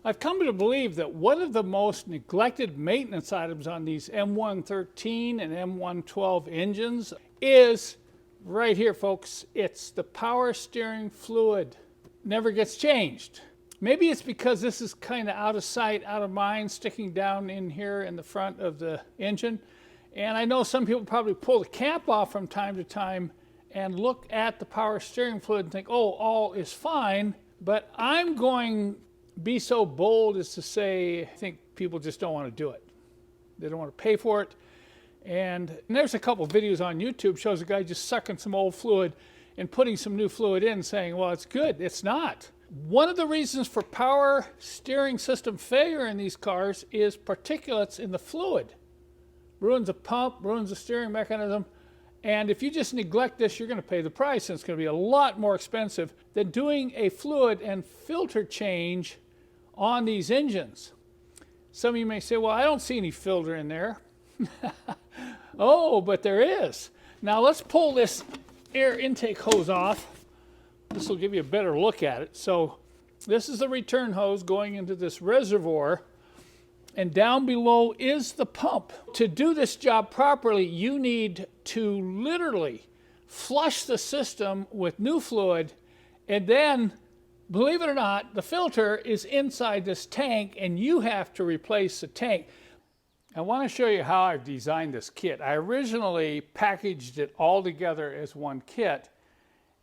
I've come to believe that one of the most neglected maintenance items on these M113 and M112 engines is right here, folks. It's the power steering fluid. Never gets changed. Maybe it's because this is kind of out of sight, out of mind, sticking down in here in the front of the engine. And I know some people probably pull the cap off from time to time and look at the power steering fluid and think, oh, all is fine. But I'm going be so bold as to say, I think people just don't want to do it. They don't want to pay for it. And there's a couple videos on YouTube shows a guy just sucking some old fluid and putting some new fluid in saying, well, it's good. It's not. One of the reasons for power steering system failure in these cars is particulates in the fluid. Ruins the pump, ruins the steering mechanism. And if you just neglect this, you're going to pay the price, and it's going to be a lot more expensive than doing a fluid and filter change on these engines. Some of you may say, well, I don't see any filter in there. Oh, but there is. Now let's pull this air intake hose off. This will give you a better look at it. So this is the return hose going into this reservoir, and down below is the pump. To do this job properly, you need to literally flush the system with new fluid, and then, believe it or not, the filter is inside this tank and you have to replace the tank. I want to show you how I've designed this kit. I originally packaged it all together as one kit,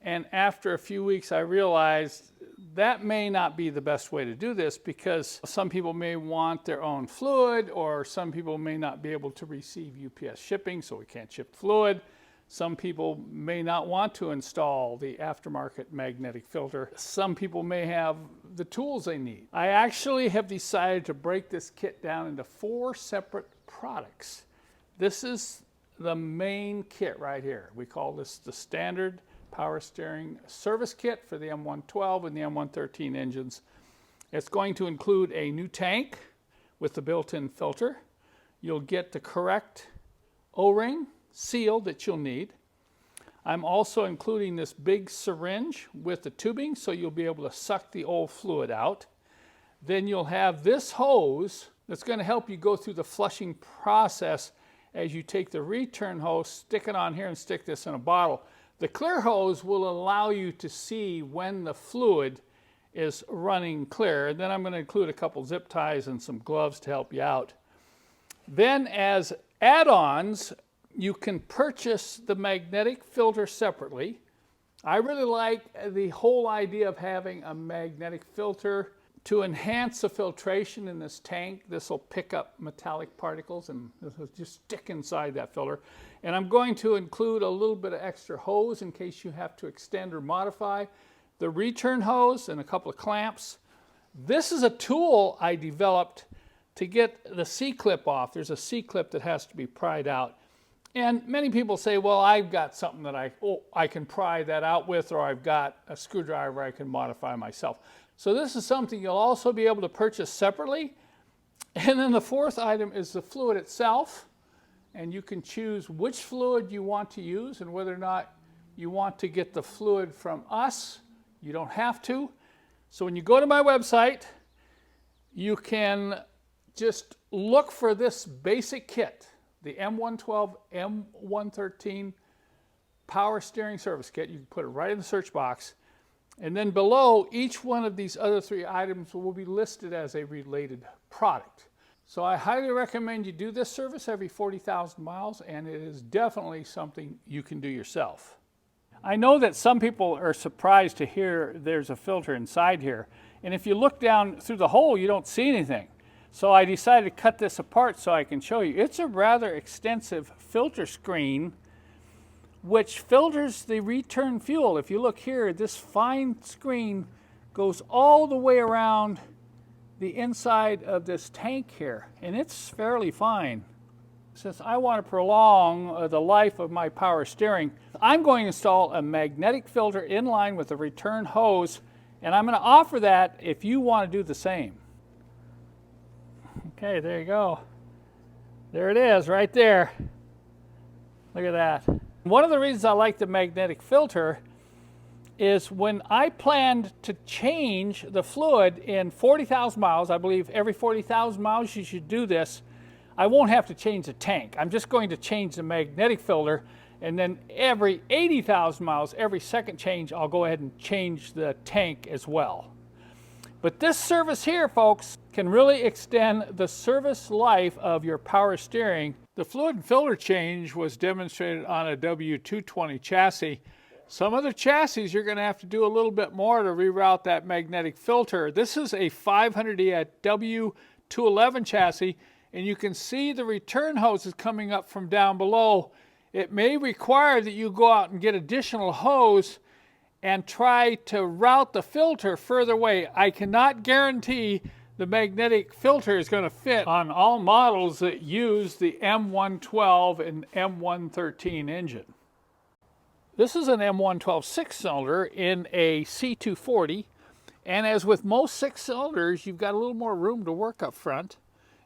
and after a few weeks I realized that may not be the best way to do this, because some people may want their own fluid, or some people may not be able to receive UPS shipping, so we can't ship fluid. Some people may not want to install the aftermarket magnetic filter. Some people may have the tools they need. I actually have decided to break this kit down into 4 separate products. This is the main kit right here. We call this the standard power steering service kit for the M112 and the M113 engines. It's going to include a new tank with the built-in filter. You'll get the correct O-ring seal that you'll need. I'm also including this big syringe with the tubing, so you'll be able to suck the old fluid out. Then you'll have this hose that's going to help you go through the flushing process as you take the return hose, stick it on here, and stick this in a bottle. The clear hose will allow you to see when the fluid is running clear. And then I'm going to include a couple zip ties and some gloves to help you out. Then as add-ons, you can purchase the magnetic filter separately. I really like the whole idea of having a magnetic filter to enhance the filtration in this tank. This will pick up metallic particles and this will just stick inside that filter. And I'm going to include a little bit of extra hose in case you have to extend or modify the return hose, and a couple of clamps. This is a tool I developed to get the C-clip off. There's a C-clip that has to be pried out. And many people say, well, I've got something that I can pry that out with, or I've got a screwdriver I can modify myself. So this is something you'll also be able to purchase separately. And then the 4th item is the fluid itself. And you can choose which fluid you want to use and whether or not you want to get the fluid from us. You don't have to. So when you go to my website, you can just look for this basic kit, the M112, M113 power steering service kit. You can put it right in the search box. And then below, each one of these other 3 items will be listed as a related product. So I highly recommend you do this service every 40,000 miles, and it is definitely something you can do yourself. I know that some people are surprised to hear there's a filter inside here. And if you look down through the hole, you don't see anything. So I decided to cut this apart so I can show you. It's a rather extensive filter screen which filters the return fuel. If you look here, this fine screen goes all the way around the inside of this tank here, and it's fairly fine. Since I want to prolong the life of my power steering, I'm going to install a magnetic filter in line with the return hose, and I'm going to offer that if you want to do the same. Okay, there you go. There it is, right there. Look at that. One of the reasons I like the magnetic filter is when I planned to change the fluid in 40,000 miles, I believe every 40,000 miles you should do this, I won't have to change the tank. I'm just going to change the magnetic filter, and then every 80,000 miles, every second change, I'll go ahead and change the tank as well. But this service here, folks, can really extend the service life of your power steering. The fluid and filter change was demonstrated on a W220 chassis. Some other chassis, you're going to have to do a little bit more to reroute that magnetic filter. This is a 500E W211 chassis, and you can see the return hoses coming up from down below. It may require that you go out and get additional hose and try to route the filter further away. I cannot guarantee the magnetic filter is going to fit on all models that use the M112 and M113 engine. This is an M112 six-cylinder in a C240, and as with most six-cylinders, you've got a little more room to work up front.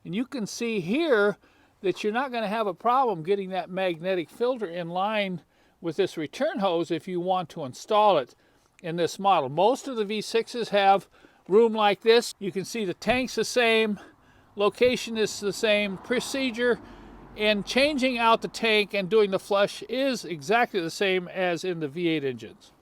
And you can see here that you're not going to have a problem getting that magnetic filter in line with this return hose if you want to install it in this model. Most of the V6s have room like this. You can see the tank's the same, location is the same, procedure in changing out the tank and doing the flush is exactly the same as in the V8 engines.